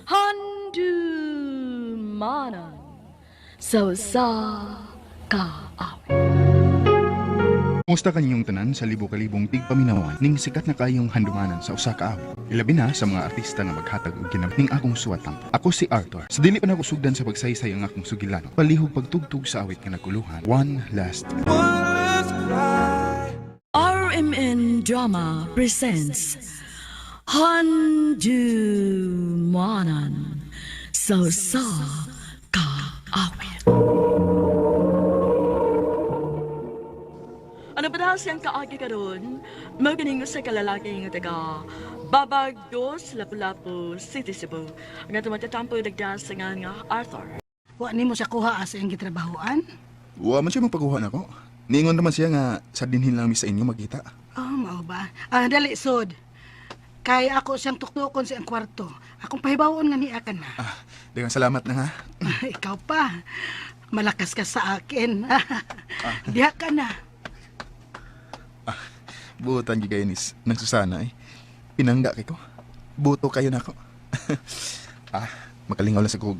Handumanan sa kaawit. Kumusta kanyang tanan sa libo-kalibong tigpaminawan ning sikat na kayong handumanan sa usa ka awit. Ilabi na sa mga artista nga maghatag og ginam ning akong suwatan. Ako si Arthur. Sa dili pa nako sugdan sa pagsaysay ang akong sugilano. Palihog pagtugtog sa awit nga nagkuluhan. One last RMN Drama presents Handumanan sa kaawit. Ano ba dahil siyang kaagi ka ron? Magaling sa kalalaki nga taga Babag 2, Lapu-Lapu, City, Cebu. Nga tumatatampo nagdas nga Arthur. Wa nimo siya kuha sa iyang gitrabahoan? Wa man siya magpakuha nako. Niingon naman siya nga sa dinhin lang mi sa inyo magkita. Oh, mao ba? Dali, Sod. Kay ako siyang tuktukon sa iyang kwarto. Akong pahibawon nga niya ka na. Daghang salamat na ha. Ikaw pa. Malakas ka sa akin. Diha ka na. Buotan gi gaynis nang Susana eh. Pinangga kay ko. Buto kayo nako. Makalingaw lang sa ko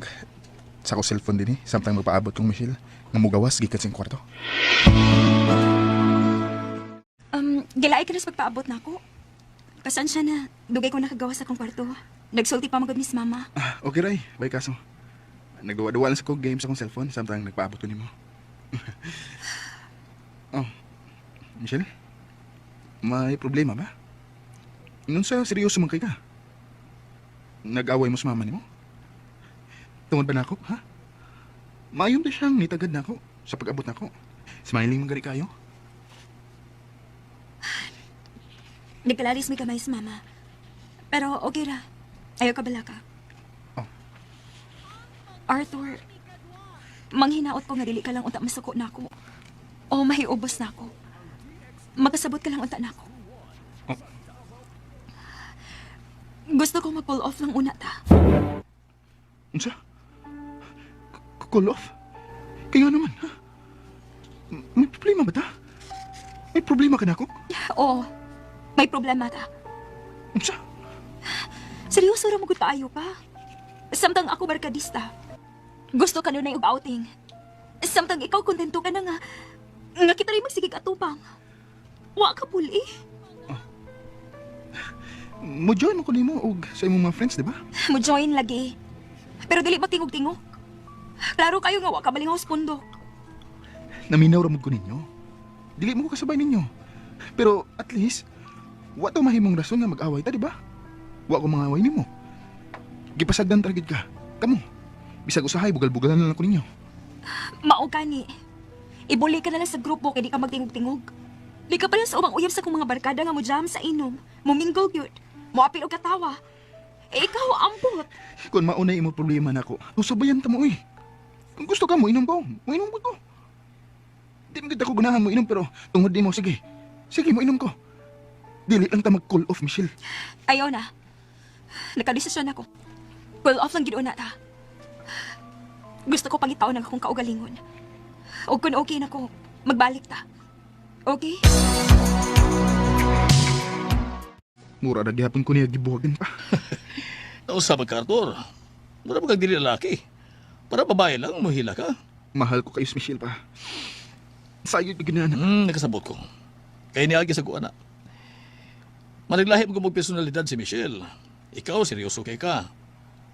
cellphone din eh. Samtang magpaabot kong Michelle. Nga mugawas gikan sing kwarto. Gilay ka na sa pagpaabot na ako. Pasensya na, dugay ko nakagawa sa akong kwarto. Nagsulti pa magod Miss Mama. Okay ray, bay kaso. Nagduwa-duwa lang sa kong game sa kong cellphone. Samtang nagpaabot ko nimo. Michelle? May problema ba? Nung sa seryoso man kay ka? Nag-away mo sa mama ni mo? Tungod ba na ako, ha? Maayong na siyang nitagad na ako sa pag-abot na ako. Smiling man gari kayo? Nagkalalis may kamay sa Mama. Pero okay ra. Ayaw ka bala ka. Oh. Arthur, manghinaot ko nga dili ka lang unta masuko na ako. O mahiubos na ako. Makasabot ka lang unta na ako. Oh. Gusto ko mag-pull off ng una ta. Unsa? Call off? Kaya naman, ha? May problema ba ta? May problema ka na ako? Oo, may problema ta. Unsa? Seryoso ra mo gud tayo pa. Samtang ako barkadista. Gusto ka nun na yung outing. Samtang ikaw kontento ka na nga kita rin magsigig atupang. Wa ka puli. Mo-join mo ko nimo og sa imong mga friends, di ba? Mo join lagi. Pero dili matingog-tingog. Klaro kayo nga wa ka malingaw sa pundok. Naminaw ra mo ko ninyo. Dili mo ko kasabay ninyo. Pero at least, wa to mahimong rason nga mag-away ta, di ba? Wa ko mangaway nimo. Gipasagdan targid ka. Kamo. Bisag usahay bugal-bugalan lang ako ninyo. Mao gani. Ibuli ka na lang sa grupo kay di ka magtingog-tingog. Di ka pa rin sa umang uyab sa kong mga barkada nga mo jam sa inom. Mumingle gyud. Moapil og katawa. Ikaw ambot. Kung maunay imo problema nako, usabayan ta mo uy. Kung gusto ka mo inom ko, mo inom ko. Di mo kita ko ganahan mo inom pero tungod di mo sige. Sige mo inom ko. Dili lang ta mag-call off, Michelle. Ayaw na. Nakadesisyon ako. Pull off lang gid una ta. Gusto ko pangitaw ng akong kaugalingon. O kung okay na ko, magbalik ta. Okay? Mura na gihapon ko niya gibuhagan pa. Nausap ka, Arthur. Mura pag dili lalaki. Para babae lang, mahila ka. Mahal ko kayo, Michelle pa. Sayod ka ginahan. Nakasabot ko. Kaya niya sa kuana. Managlahi mo kung personalidad si Michelle. Ikaw, seryoso kay ka.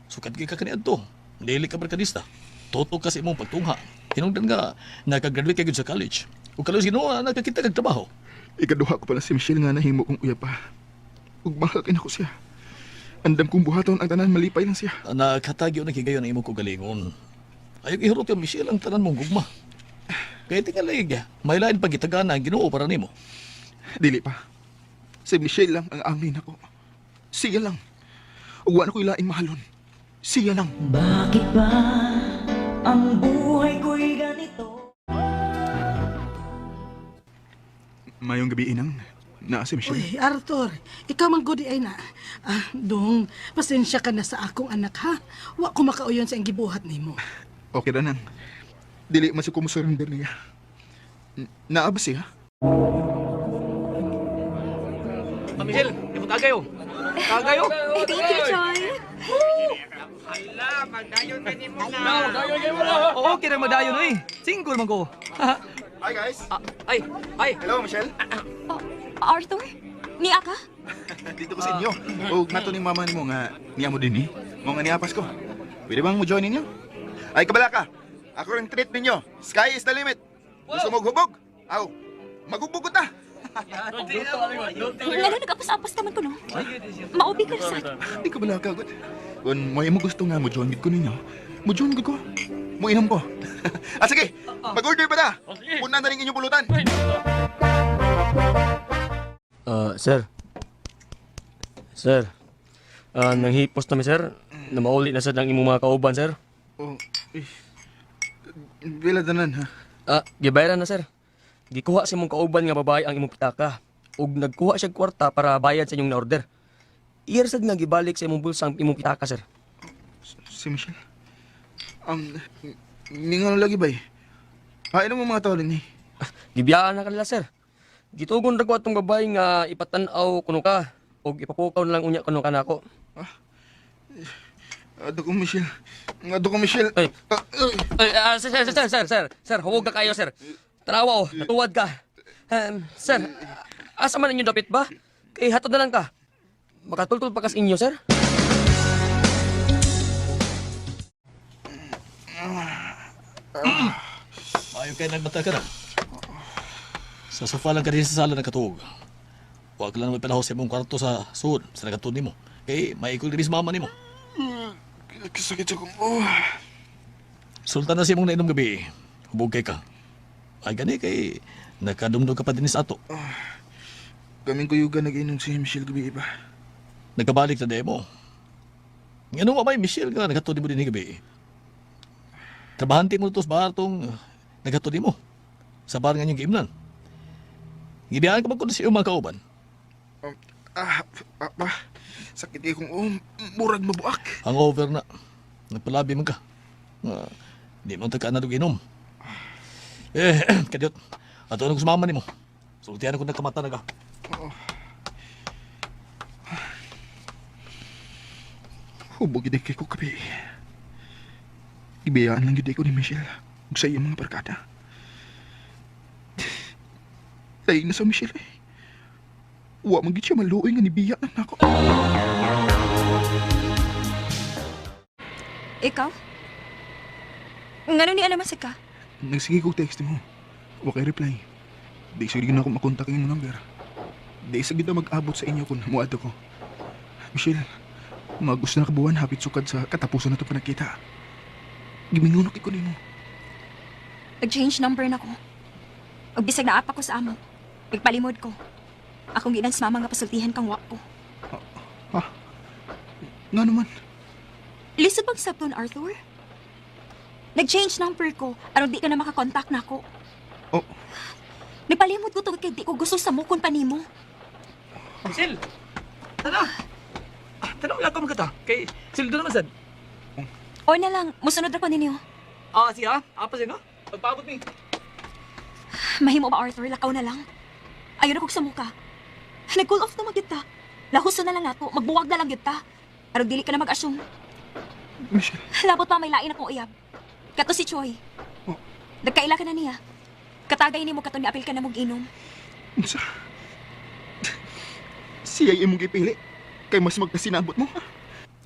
Sukat kay ka kaniad to. Dili ka barkadista. Toto kasi mong pagtungha. Hinungdan nga, nakagraduate ka sa college. Kung kalos ginawa, nakakita kag trabaho. Ikaduha ko pala si Michelle nga nahimo kong uya pa. Ug mahal ko siya. Andam kong buhaton ang tanan, malipay lang siya. Nakatagyo na kigayon ang imong kugalingon. Ayaw ihurot yung Michelle ang tanan mong gugma. Kaya tingalig, may lain pagitagana ang ginoo para nimo. Dili pa. Si Michelle lang ang amin ako. Siya lang. Ug wa na ko ilaing mahalon. Siya lang. Bakit ba ang buhay ko'y ganito? Mayong gabi inang. Naa si Michelle. Uy, Arthur, ikaw man gudi ay na. Dong, pasensya ka na sa akong anak ha. Wa ko makauyon sa iyang gibuhat nimo. Okay ra nang. Dili man siya kumusurrender niya. Naa ba siya? Michelle, ipot kayo. Kagayo. Thank you, Choy. Oo, kira madayon eh. Single man ko. Hi guys. Ay, ay. Hello, Michelle. Oh, Arthur? Niya ka? Dito ko sa inyo. O, nga to ni mama ni mo nga niya mo din eh. Mo nga niyapas ko. Pwede bang mo join ninyo? Ay, kabala ka. Ako rin treat ninyo. Sky is the limit. Gusto mo hubog? Aw, maghubog ko ta. Lalo nag-apas-apas ka man ko, no? Maubi ka na sa akin. Di ka bala ka. Kung may mo gusto nga mo join ko ninyo, mo join ko. Mo inom ko. Sige, mag-order pa ta. Punan na rin inyong pulutan. Sir. Sir. Nanghipos na mi, sir. Na mauli na sad ang imong mga kauban, sir. Oh, bila tanan ha. Gibayaran na, sir. Gikuha si imong kauban nga babae ang imong pitaka. Ug nagkuha siya kwarta para bayad sa inyong na-order. Iyar sad nga gibalik sa imong bulsa ang imong pitaka, sir. Si Michelle. Ningan lagi ba eh? Ano mo mga tao rin eh? Gibiyaan na kanila, sir. Gitugon ra ko atong babae nga ipatan-aw kuno ka. Ug ipapukaw na lang unya kuno ka nako. Ado ko Michelle. Ado ko Michelle. Ay. Sir, huwag ka kayo, sir. Tarawa, natuwad ka. Sir, asa man inyo dapit ba? Kay hatod na lang ka. Makatultul pa kas inyo, sir. Maayo kayo nagmata ka na. Sa sofa lang ka rin sa sala nagkatuog. Huwag lang may panahon sa imong kwarto sa suod, sa nagkatuog nimo. Kay maikol din sa mama nimo. Kasakit sa kong... Sultan na si imong nainom gabi. Hubog kay ka. Ay gani kay nakadumdog ka pa din sa ato. Kaming kuyugan nag-inom si Michelle gabi iba. Nagkabalik na demo. Ngano ba may Michelle nga nagkatuog mo din gabi? Trabahante mo to sa bar tong nagkatuog mo. Sa bar nga niyong giimnan. Gibiyaan ka ba kung sa iyong mga kauban? Pa, sakit kayo kong murag mabuak. Hangover na. Nagpalabi man ka. Di mo tagkaan na itong inom. Kadyot. Ato na ko sa mama ni mo. Sultihan ko nagkamata na ka. Hubog yun kay ko kabi. Ibiyaan lang yun ko ni Michelle. Huwag sa iyong mga barkada. Lain na sa Michelle eh. Huwag magigit siya maluoy nga ni Biya na nako. Ikaw? Ngano ni alaman sa ka? Nagsige ko text mo. Huwag kay reply. Di sige na ako makontak yung number. Di sige na mag-abot sa inyo kung muad ako. Michelle, gusto na kabuhan hapit sukad sa katapusan na ito panakita. Gimingunok ko nimo. Nag-change number na ko. Ug bisag naapa ko sa amo. Nagpalimod ko. Akong ginang sa mama nga pasultihan kang wak ko. Ha? Nga naman. Lisod bang sabton, Arthur? Nag-change number ko. Aron di ka na makakontakt na ako. Oh, Nipalimod ko tungkol kay di ko gusto sa mukon pa nimo. Sil. Tara. Tara wala ka magkata. Kay Sil doon naman sad. O na lang, musunod ako ninyo. Siya? Apa siya nga? Pagpaabot ni. Mahimo ba, Arthur? Lakaw na lang. Ayun ako sa muka. Nag-cool off na magyud ta. Lahuso na lang nato. Magbuwag na lang gyud ta. Aron dili ka na mag-assume. Michelle. Labot pa may lain akong uyab. Kato si Choi. Oh. Nagkaila ka na niya. Katagay ni mo kato ni apil ka na mong inom. Unsa? Siya imong gipili. Kay mas magkasinabot mo.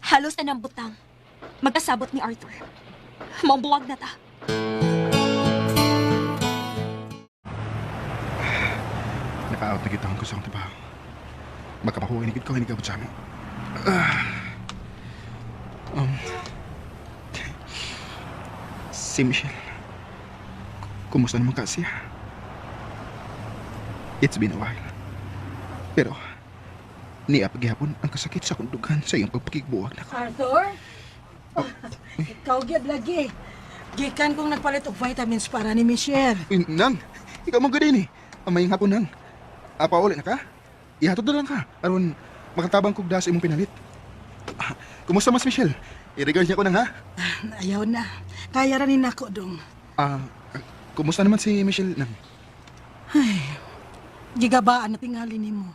Halos na ng butang. Magkasabot ni Arthur. Mambuwag na ta. Naka-out na kita ko sa akong trabaho. Makapahuwi ni ko, hindi ka sa mo. Si Michelle. Kumusta naman ka siya? It's been a while. Pero, niya paghihapon ang kasakit sa kundugan sa iyong pagpakigbuwag na ko. Arthur? Ikaw gyud lagi. Gikan kong nagpalit og vitamins para ni Michelle. Uy, Nang, ikaw mong gadin eh. Amayang hapon, Nang. Apa ulit na ka? Ihatod na lang ka. Aron, makatabang kugda sa imong pinalit. Kumusta mas, Michelle? I-regard niya ko, Nang, ha? Ayaw na. Kaya ranin ako dong. Kumusta naman si Michelle, Nang? Ay, gigabaan na tingali nimo.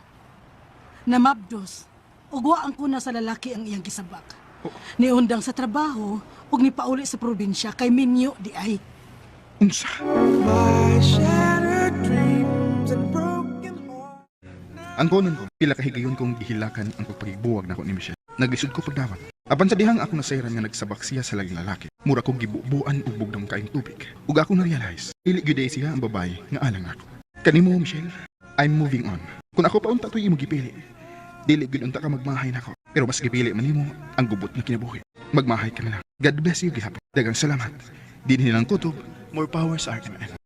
Namabdos. ug wa ang kuna sa lalaki ang iyang gisabak. Niundang sa trabaho ug nipauli sa probinsya kay minyo di ay. Unsa? Ang konon ko, pila kahigayon kong gihilakan ang pagpagigbuwag na ko ni Michelle. Naglisod ko pagdawat. Apan sa dihang ako nasayran nga nagsabak siya sa laging lalaki. Mura kong gibubuan ug bugdang kaing tubig. Ug ako na-realize, dili gyud siya ang babae nga alang ako. Kanimo, Michelle, I'm moving on. Kung ako pa unta to'y imo gipili, dili gyud unta ka magmahay nako. Pero mas gipili man nimo ang gubot nga kinabuhi. Magmahay ka na lang. God bless you gihapon. Dagang salamat. Di nilang kutob, more power sa RMN.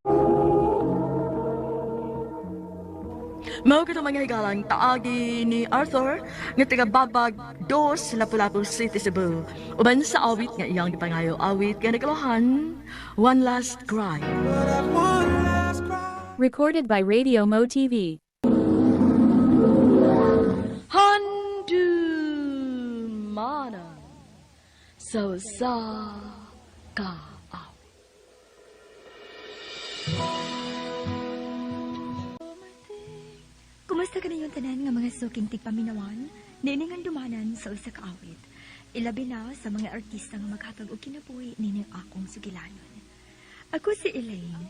Mao kita mga higalang taagi ni Arthur nga taga Babag 2 Lapu-Lapu City, Cebu. Uban sa awit nga iyang gipangayo awit nga nagalohan, One Last Cry. Recorded by Radio Mo TV. Handu mana so sa ka. Kumusta ka na yung tanan nga mga suking tigpaminawan? Niningan dumanan sa usa ka awit. Ilabi na sa mga artista nga maghatag og kinabuhi nining akong sugilanon. Ako si Elaine.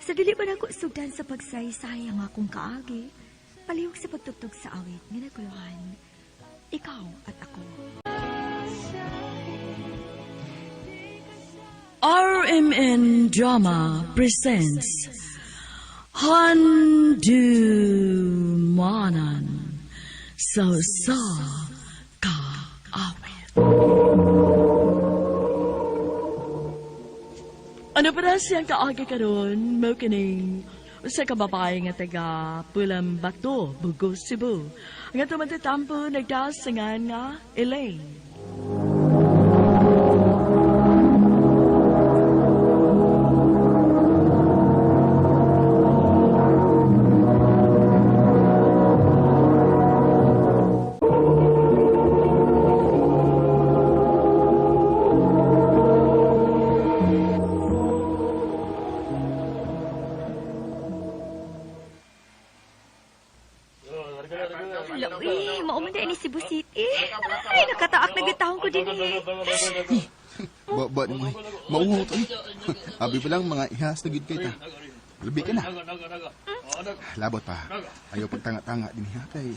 Sa dili ba nako sugdan sa pagsaysay ang akong kaagi, palihog sa pagtugtog sa awit nga naguluhan. Ikaw at ako. RMN Drama presents Handumanan so sa ka awit. Ano pa na siyang kaagi karon mo kining sa kababae nga taga Pulang Bato, Bugos, Cebu. Nga tumatatampo nagdasangan nga Elaine. Uy, mauman na ini Cebu City. Ay, nakataak na gitahon ko din eh. Ba mo mauho to. Abi pa lang mga ihas na gid kay ta. Labi ka na. Labot pa. Ayaw pagtanga-tanga din ha kay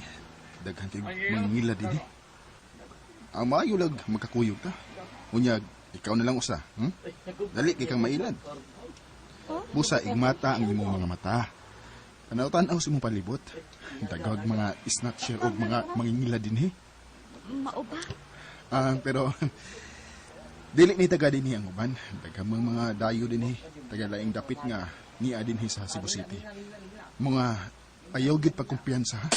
daghan kay mangila din. Ang maayo lag magkakuyog ta. Unyag, ikaw na lang usa. Dali kay kang mailad. Busa igmata ang imong mga mata. Tanaw-tanaw sa imong palibot. Dagag mga snatcher o mga mangingila din Mao ba? Pero dili ni taga din ang uban. Daghang mga dayo din taga laing dapit nga niya din sa Cebu City. Mga ayaw gid pagkumpiyansa ha.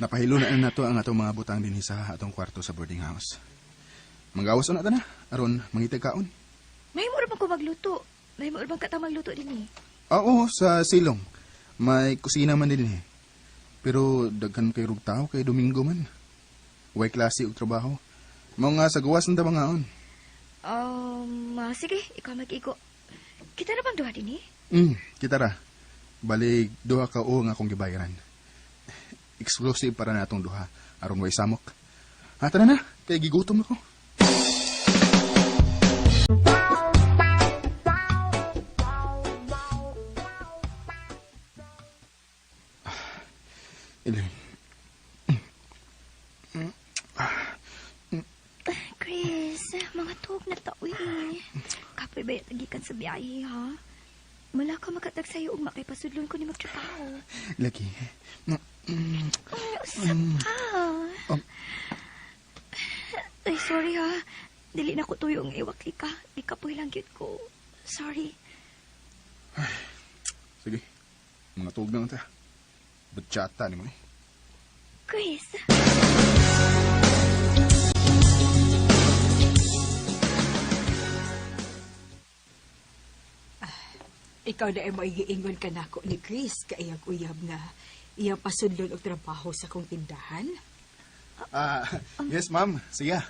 Napahilo na nato ang atong mga butang din sa atong kwarto sa boarding house. Manggawas na ta na, aron mangitag kaon. May mo bang ko magluto? May mo bang katang magluto din eh? Oo, sa silong. May kusina man din Pero daghan kay rug tao kay Domingo man. Way klase og trabaho. Mao nga sa gawas ng tabangaon. Sige, ikaw mag-iko. Kita na bang duha din eh? Kita ra. Balik duha ka o nga akong gibayaran. Exclusive para natong duha, aron way samok. Tara na, kay gigutom ako. Elaine. Chris, mga tuog na tao eh. Kapoy ba tagikan sa biyahe ha? Mula ka makatag sa'yo ug makipasudlon ko ni magtrabaho. Lagi. Usap pa. Ay, sorry ha. Dili na ko tuyo ang iwakli ka. Di ka po lang cute ko. Sorry. Sige. Mga tuog na lang ta. Batsyata ni mo Chris. Ikaw na ay maigiingon ka na ako ni Chris kaiyang uyab nga iyang pasudlon og trabaho sa kong tindahan. Yes, ma'am. Siya.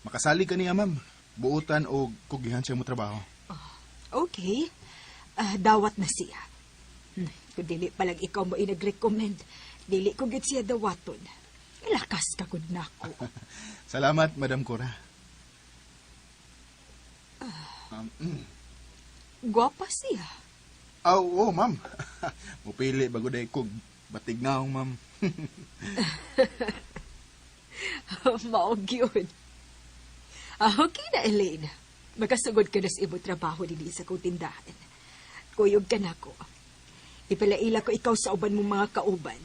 Makasali ka niya, ma'am. Buutan o kugihan siya mo trabaho. Okay. Dawat na siya. Kung dili palang ikaw mo inag-recommend, dili ko gid siya dawaton. Ilakas ka gud nako. Salamat, Madam Cora. Gwapa siya. Oo, ma'am. Mupili bago day kog batig na akong, ma'am. Maog yun. Okay na, Elaine. Makasugod ka na sa imo trabaho din sa kong tindahan. Kuyog ka na ko. Ipalaila ko ikaw sa uban mong mga kauban.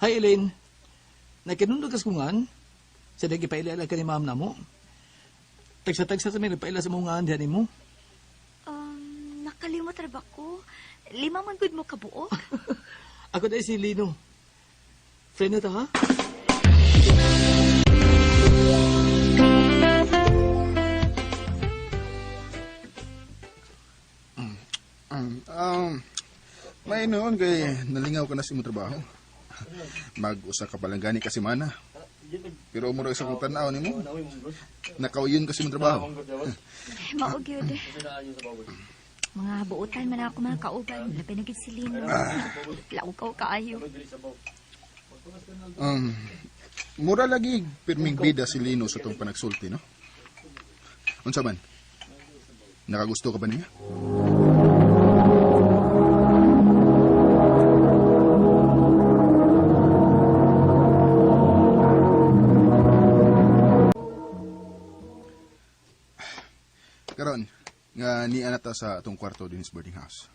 Hi, Elaine. Nakinundog kas kungan. Sa dagi paila ka ni ma'am na mo. Tagsa-tagsa sa may paila sa mga andiyan mo. Nakalimot ra ba ko? 5 man gud mo kabuok. Ako dahil si Lino. Friend na ta, ha? May noon kay nalingaw ka na sa imong trabaho. Mag-usa ka palang gani kasi mana. Pero umuro sa kong tanaw nimo. Nakauyon ka sa imong trabaho. Maog yun. Mga buutan man ako mga kauban. Labi na gid si Lino. Laukaw kaayo. Mura lagi pirming bida si Lino sa tong panagsulti, no? Unsa man? Nakagusto ka ba niya? Karon, nga ni anata sa atong kwarto din sa boarding house.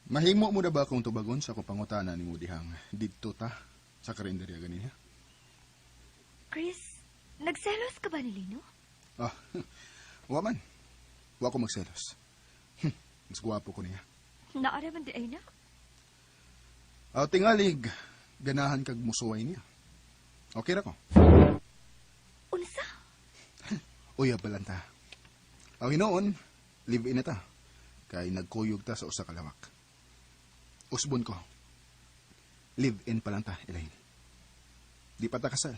Mahimo mo na ba akong tubagon sa akong pangutana ni mo dihang didto ta sa karinderya ganiya? Chris, nagselos ka ba ni Lino? Wa man. Wa ko magselos. Mas gwapo ko niya. Naara man di ay na? Tingalig, ganahan kag musuway niya. Okay ra ko. Unsa? Uya balanta. Hinoon, live-in na ta. Kay nagkuyog ta sa usa ka lawak. Usbon ko. Live-in pa lang ta, Elaine. Di pa ta kasal.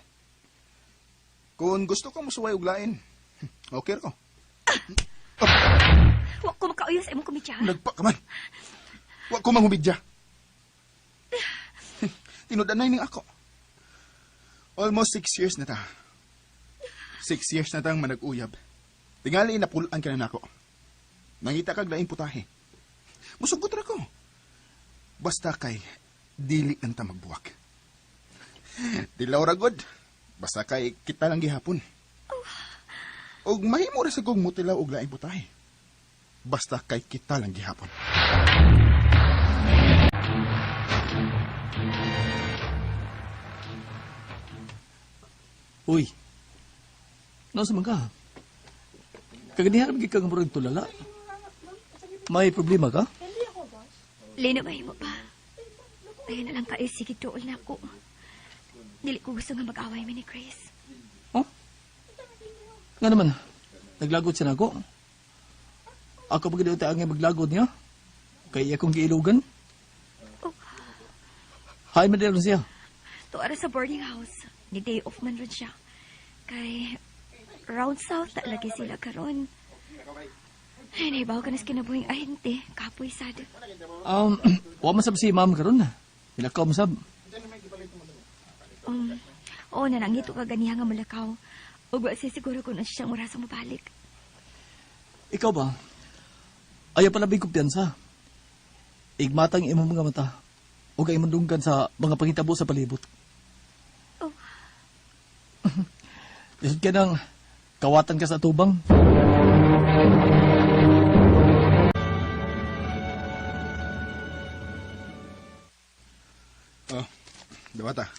Kung gusto ko musuway og lain, okay ra ko. Wa ko makauyo sa imong komedya. Nagpa ka man. Wa ko manghubidya. Tinudanay ning ako. Almost 6 years na ta. 6 years na tang manag-uyab. Tingali napulaan ka na nako. Nangita kag laing putahe. Musugot ra ko. Basta kay dili lang ta magbuwak. Dilaw ra gud. Basta kay kita lang gihapon. Og mahimo ra sa kong mutilaw og laing putahe. Basta kay kita lang gihapon. Uy. Nasa man ka? Kaganihan magiging kang murag tulala. May problema ka? Lino, mahimo pa. Ayaw na lang kayo, sige dool na ako. Dili ko gusto nga mag-away mi ni Chris. Oh? Nga naman, naglagod siya na ako. Ako pag daw tayo nga maglagod niya. Kaya akong giilugan. Oh. Hay, madalang siya. Tuara sa boarding house. Ni day off man rin siya. Kay round south na lagi sila karon. Ay, naibaw ka na sa kinabuhing ahente. Kapoy sad. Wa masab si ma'am karon na. Ilakaw masab. Oo, nanangito ka ganiha nga malakaw. Ug wa siya siguro kung ano siyang orasang mabalik. Ikaw ba? Ayaw pala big kumpiyansa. Igmatang imong mga mata. O kay mandunggan sa mga pangitabo sa palibot. Oh. Lisod ka nang kawatan ka sa tubang. Dawata.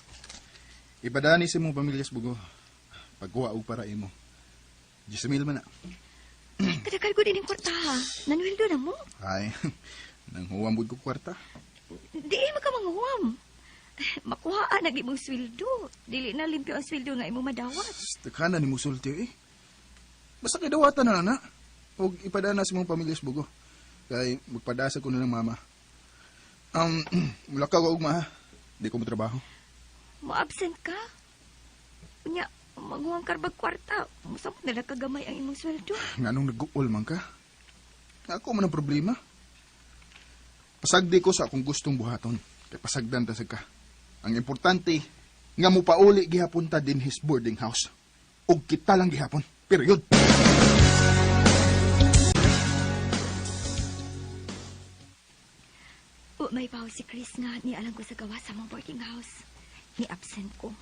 Ipadani sa mong pamilya sa bugo. Pagkuha og para imo. 10,000 man na. Kadakal ko din yung kwarta ha. Nanuhildo na mo. Ay, nang huwam ko kwarta. Di makamanghuwam. Makuhaan na imong sweldo. Dili na limpyo ang sweldo nga imong madawat. Takana ni musulti eh. Basta kay dawatan na na. Og ipadana sa mong pamilya sa bugo. Kay magpadasa ko na ng mama. Mula ka og ma. Di ko mo trabaho. Mo-absent ka? Nya, manguhang karbag kwarta. Masama nila kagamay ang imong sweldo. Nga nung nag-uol man ka. Ako man ang problema. Pasagdi ko sa akong gustong buhaton. Kaya pasagdan ta ka. Ang importante, nga mo pauli gihapon ta din his boarding house. Og kita lang gihapon. Period. May baw si Chris nga ni alam ko sa gawa sa mong boarding house. Ni absent ko.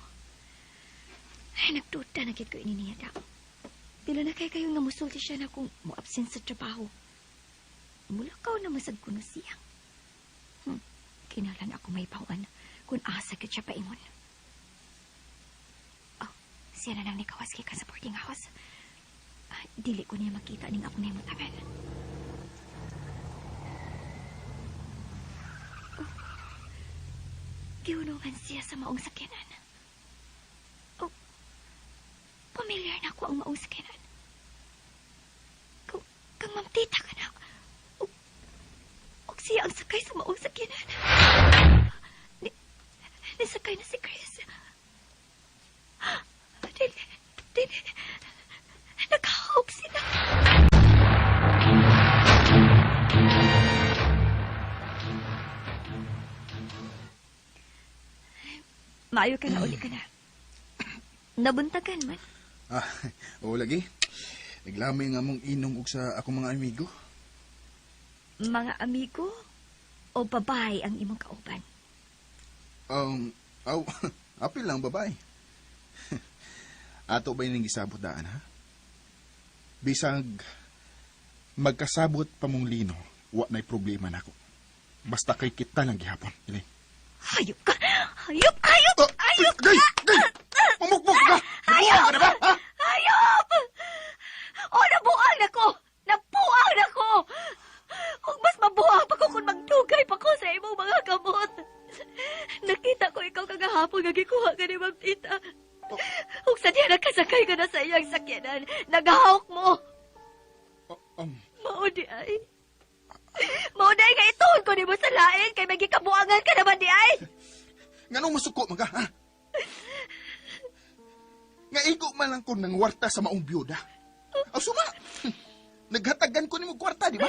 Ay, nagduda na gid ko ini niya daw. Pila na kayo nga musulti siya na kung mo absent sa trabaho. Mulakaw na masad ko no siya. Kinalan ako may bawan kung asa ka siya paingon. Oh, siya na nang nikawas ka sa boarding house. Dili ko niya makita ning ako na yung tanan. Giunungan siya sa maong sakyanan. Oh, pamilyar na ako ang maong sakyanan. Kang mamtita ka na. Og siya ang sakay sa maong sakyanan. Nisakay na si Chris. Dili. Nakahawak sila. Maayo ka na, uli ka na. Nabuntagan man. Oo lagi. Naglamay nga mong inom og sa akong mga amigo. Mga amigo o babae ang imong kauban? Apil lang babae. Ato ba yung gisabot daan, ha? Bisag magkasabot pa mong lino, wa na'y problema na ako. Basta kay kita lang gihapon, Elaine. Hayop ka! Hayop! Day! Mamukmuk ka! Nabuang ka na ba, ha? Hayop! O, nabuang na ko! Nabuang na ko! Kung mas mabuang pa ko kung magdugay pa ko sa imong mga kamot. Nakita ko ikaw kagahapon nga gikuha ka ni Ma'am Tita. Kung sa diya nakasakay ka na sa iyang sakyanan, nagahawak mo. Maudi ay. Maudi ay nga ituon ko ni mo sa lain kay may gikabuangan ka naman di ay. Nga nung masuko mga, ha? Nga igo man lang ko ng warta sa maong byuda. Suma, naghatagan ko ni mo kwarta, di ba?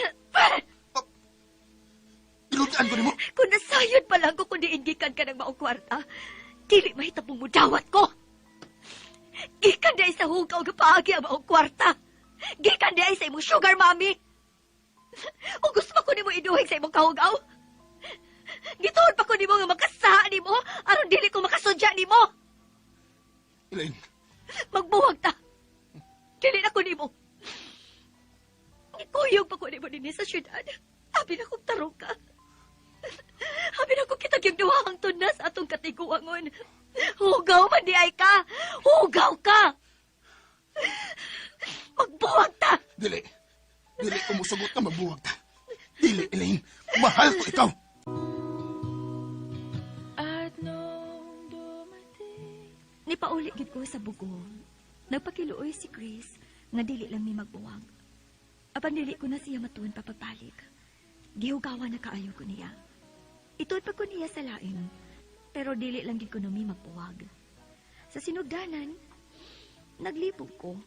Iludaan ko ni mo. Kung nasayod pa lang ko kung diingikan ka ng maong kwarta, dili mahitapong mo dawat ko. Gikan di ay sa hugaw kapaagi ang maong kwarta. Gikan di ay sa imong sugar mommy. O gusto pa ko ni mo iduhig sa imong kahugaw? Gituon pa ko ni mo nga makasaha ni mo aron dili ko makasudya ni mo. Elaine. Magbuwag ta. Dili na ko ni mo. Ikuyog pa ko ni mo din sa syudad. Habi na kong tarong ka. Habi na kong kitag yung duwahang tunas atong katiguangon. Hugaw man di ay ka. Hugaw ka. Magbuwag ta. Dili. Dili ko musugot na magbuwag ta. Dili, Elaine. Mahal ko ikaw. Nipauli gid ko sa bugo. Nagpakiluoy si Chris nga dili lang mi magbuwag. Apan dili ko na siya matuon pa pagbalik. Gihugawan na kaayo ko niya. Ituod pa ko niya sa lain, pero dili lang gid ko na mi magbuwag. Sa sinugdanan, naglibog ko.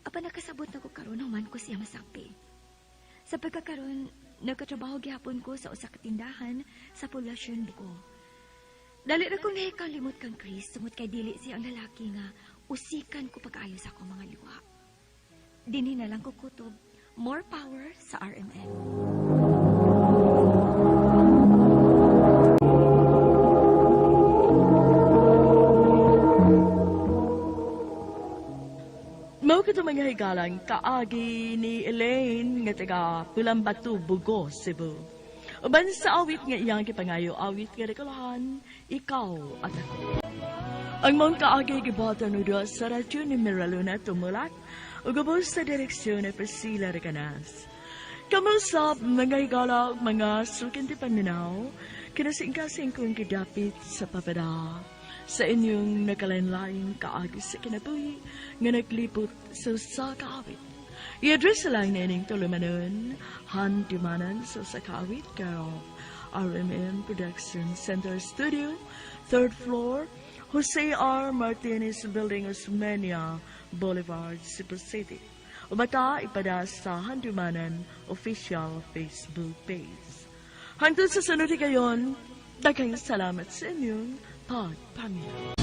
Apan nakasabot na ko karon man ko siya masakpi. Sa pagkakaroon, nagkatrabaho gihapon ko sa usa ka tindahan sa Poblacion Bugo. Dali na kong nahikalimot kang Chris, sumot kay dili siya ang lalaki nga usikan ko pag-ayo sa akong mga liwa. Dinhi na lang ko kutob, more power sa RMN. Mao ka mga higalang kaagi ni Elaine nga taga Pulambatu, Bugo, Cebu. Uban sa awit nga iyang kipangayo, awit nga rekalahan, ikaw at ako. Ang mong kaagi gibata nudo sa radyo ni Miraluna Tumulak, ugabos sa direksyon ni Priscilla Recanas. Kamusap mga higala mga sukinti paninaw, kinasing-kasing kong kidapit sa papada. Sa inyong nakalanlaing kaagi sa kinabuhi, nga naglipot sa kaawit. I-address lang na ining tulumanon, handimanan sa sakawit karo RMN Production Center Studio, 3rd floor, Jose R. Martinez Building, Osmeña Boulevard, Cebu City. O baka ipada sa Handumanan official Facebook page. Hangtod sa sunod kayon, daghang salamat sa inyong pagpamilya.